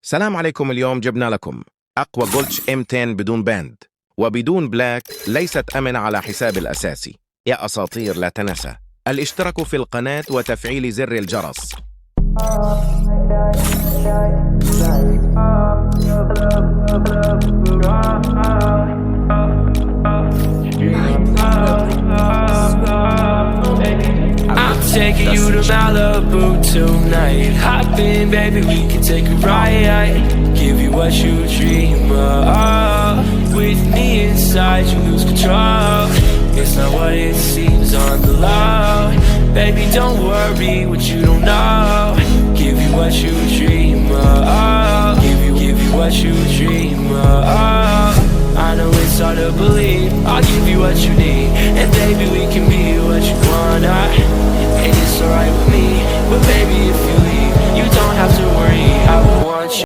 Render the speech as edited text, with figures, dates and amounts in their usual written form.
سلام عليكم. اليوم جبنا لكم أقوى جولتش M10 بدون باند وبدون بلاك، ليست أمنة على حساب الأساسي. يا أساطير لا تنسى الاشتراك في القناة وتفعيل زر الجرس. I'm taking you to Malibu tonight. Hop in, baby, we can take a ride. Give you what you dream of. With me inside, you lose control. It's not what it seems on the low. Baby, don't worry what you don't know. Give you what you dream of. Give you what you dream of. I know it's hard to believe. I'll give you what you need.